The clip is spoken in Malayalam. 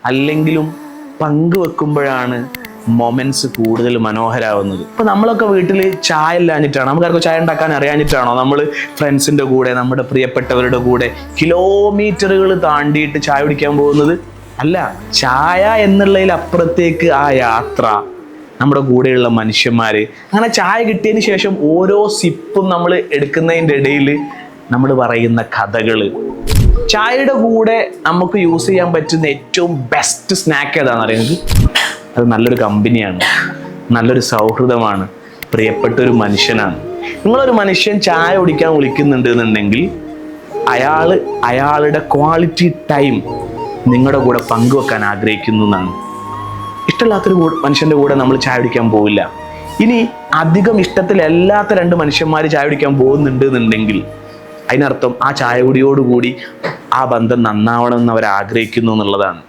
അല്ലെങ്കിലും പങ്കുവെക്കുമ്പോഴാണ് മൊമെന്റ്സ് കൂടുതൽ മനോഹരാവുന്നത്. ഇപ്പൊ നമ്മളൊക്കെ വീട്ടിൽ ചായ ഇല്ലാഞ്ഞിട്ടാണോ, നമുക്കാർക്കും ചായ ഉണ്ടാക്കാൻ അറിയാഞ്ഞിട്ടാണോ നമ്മൾ ഫ്രണ്ട്സിന്റെ കൂടെ, നമ്മുടെ പ്രിയപ്പെട്ടവരുടെ കൂടെ കിലോമീറ്ററുകൾ താണ്ടിയിട്ട് ചായ കുടിക്കാൻ പോകുന്നത്? അല്ല, ചായ എന്നുള്ളതിൽ അപ്പുറത്തേക്ക് ആ യാത്ര, നമ്മുടെ കൂടെയുള്ള മനുഷ്യന്മാര്, അങ്ങനെ ചായ കിട്ടിയതിന് ശേഷം ഓരോ സിപ്പും നമ്മൾ എടുക്കുന്നതിൻ്റെ ഇടയിൽ നമ്മൾ പറയുന്ന കഥകള്. ചായയുടെ കൂടെ നമുക്ക് യൂസ് ചെയ്യാൻ പറ്റുന്ന ഏറ്റവും ബെസ്റ്റ് സ്നാക്ക് ഏതാണെന്ന് അറിയുന്നത്? അത് നല്ലൊരു കമ്പനിയാണ്, നല്ലൊരു സൗഹൃദമാണ്, പ്രിയപ്പെട്ട ഒരു മനുഷ്യനാണ്. നിങ്ങളൊരു മനുഷ്യൻ ചായ കുടിക്കാൻ വിളിക്കുന്നുണ്ട് എന്നുണ്ടെങ്കിൽ അയാളുടെ ക്വാളിറ്റി ടൈം നിങ്ങളുടെ കൂടെ പങ്കുവെക്കാൻ ആഗ്രഹിക്കുന്നു എന്നാണ്. ഇഷ്ടമില്ലാത്തൊരു മനുഷ്യൻ്റെ കൂടെ നമ്മൾ ചായ കുടിക്കാൻ പോവില്ല. ഇനി അധികം ഇഷ്ടത്തിലല്ലാത്ത രണ്ട് മനുഷ്യന്മാർ ചായ കുടിക്കാൻ പോകുന്നുണ്ട് എന്നുണ്ടെങ്കിൽ അതിനർത്ഥം ആ ചായ കുടിയോടുകൂടി ആ ബന്ധം നന്നാവണം എന്ന് അവർ ആഗ്രഹിക്കുന്നു എന്നുള്ളതാണ്.